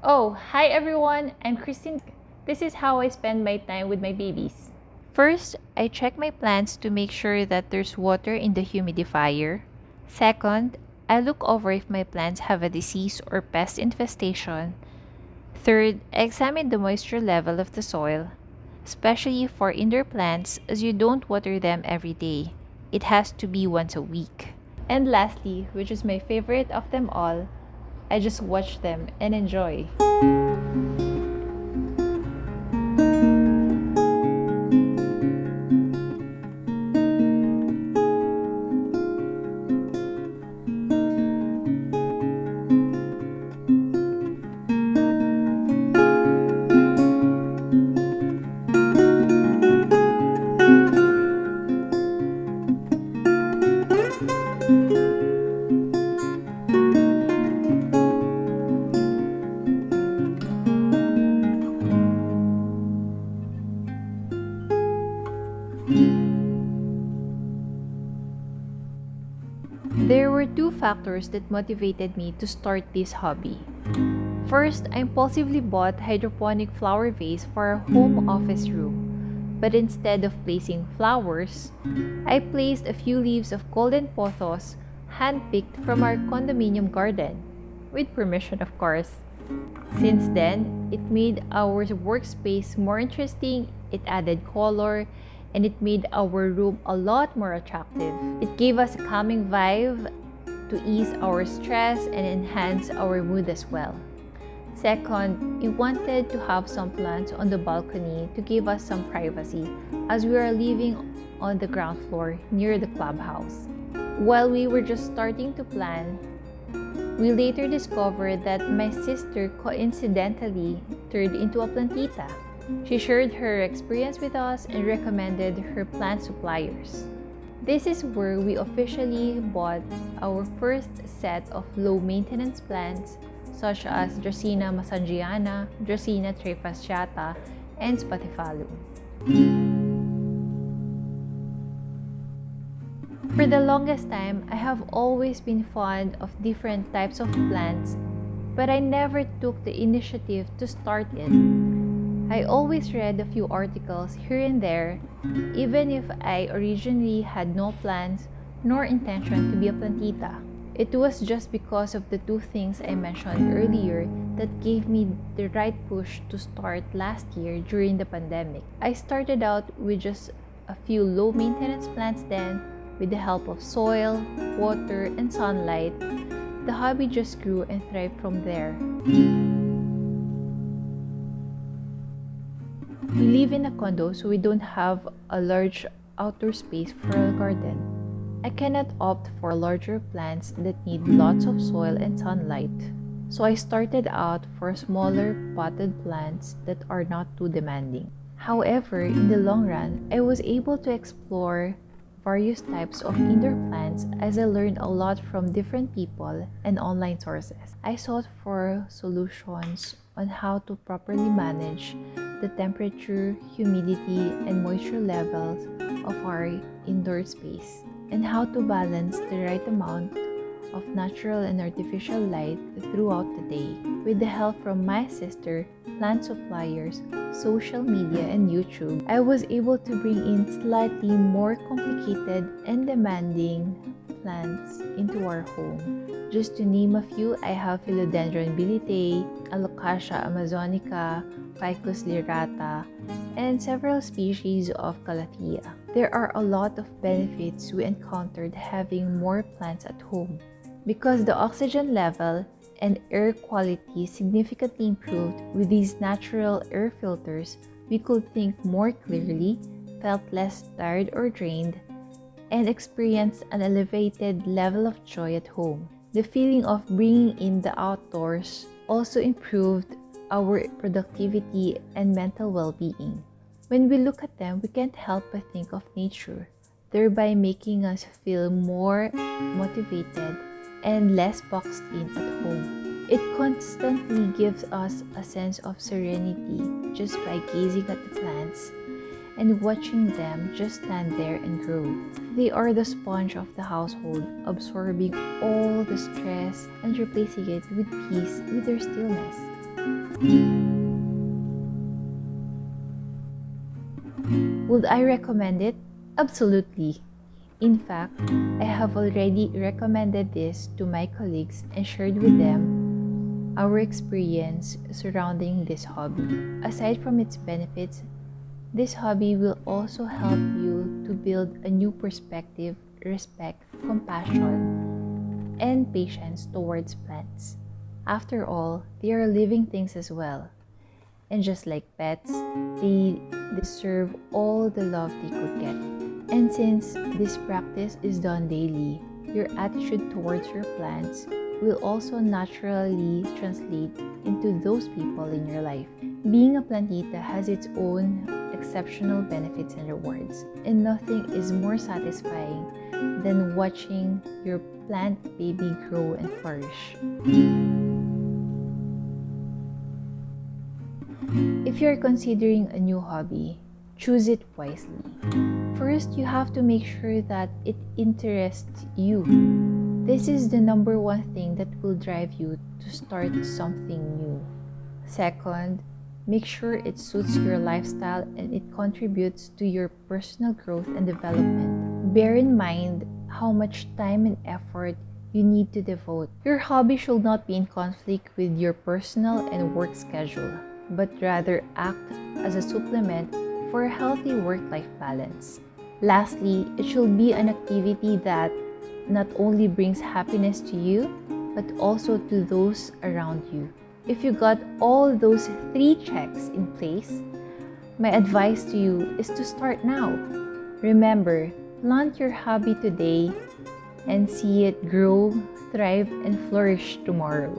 Oh, hi everyone, I'm Christine. This is how I spend my time with my babies. First, I check my plants to make sure that there's water in the humidifier. Second, I look over if my plants have a disease or pest infestation. Third, I examine the moisture level of the soil, especially for indoor plants as you don't water them every day. It has to be once a week. And lastly, which is my favorite of them all, I just watch them and enjoy. There were two factors that motivated me to start this hobby. First, I impulsively bought hydroponic flower vase for our home office room. But instead of placing flowers, I placed a few leaves of golden pothos handpicked from our condominium garden, with permission of course. Since then, it made our workspace more interesting, it added color, and it made our room a lot more attractive. It gave us a calming vibe to ease our stress and enhance our mood as well. Second, we wanted to have some plants on the balcony to give us some privacy as we are living on the ground floor near the clubhouse. While we were just starting to plan, we later discovered that my sister coincidentally turned into a plantita. She shared her experience with us and recommended her plant suppliers. This is where we officially bought our first set of low-maintenance plants such as Dracaena masangiana, Dracaena trifasciata, and spatifalum. For the longest time, I have always been fond of different types of plants, but I never took the initiative to start it. I always read a few articles here and there, even if I originally had no plans nor intention to be a plantita. It was just because of the two things I mentioned earlier that gave me the right push to start last year during the pandemic. I started out with just a few low maintenance plants then. With the help of soil, water, and sunlight, the hobby just grew and thrived from there. We live in a condo, so we don't have a large outdoor space for a garden. I cannot opt for larger plants that need lots of soil and sunlight. So I started out for smaller potted plants that are not too demanding. However, in the long run, I was able to explore various types of indoor plants as I learned a lot from different people and online sources. I sought for solutions on how to properly manage the temperature, humidity, and moisture levels of our indoor space, and how to balance the right amount of natural and artificial light throughout the day. With the help from my sister, plant suppliers, social media, and YouTube, I was able to bring in slightly more complicated and demanding plants into our home. Just to name a few, I have Philodendron bilitae, Alocasia amazonica, Ficus lyrata, and several species of Calathea. There are a lot of benefits we encountered having more plants at home. Because the oxygen level and air quality significantly improved with these natural air filters, we could think more clearly, felt less tired or drained, and experienced an elevated level of joy at home. The feeling of bringing in the outdoors also improved our productivity and mental well-being. When we look at them, we can't help but think of nature, thereby making us feel more motivated and less boxed in at home. It constantly gives us a sense of serenity just by gazing at the plants and watching them just stand there and grow. They are the sponge of the household, absorbing all the stress and replacing it with peace with their stillness. Would I recommend it? Absolutely. In fact, I have already recommended this to my colleagues and shared with them our experience surrounding this hobby. Aside from its benefits, this hobby will also help you to build a new perspective, respect, compassion, and patience towards plants. After all, they are living things as well. And just like pets, they deserve all the love they could get. And since this practice is done daily, your attitude towards your plants will also naturally translate into those people in your life. Being a plantita has its own exceptional benefits and rewards, and nothing is more satisfying than watching your plant baby grow and flourish. If you're considering a new hobby, choose it wisely. First, you have to make sure that it interests you. This is the number one thing that will drive you to start something new. Second, make sure it suits your lifestyle and it contributes to your personal growth and development. Bear in mind how much time and effort you need to devote. Your hobby should not be in conflict with your personal and work schedule, but rather act as a supplement for a healthy work-life balance. Lastly, it should be an activity that not only brings happiness to you, but also to those around you. If you got all those 3 checks in place, my advice to you is to start now. Remember, plant your hobby today and see it grow, thrive, and flourish tomorrow.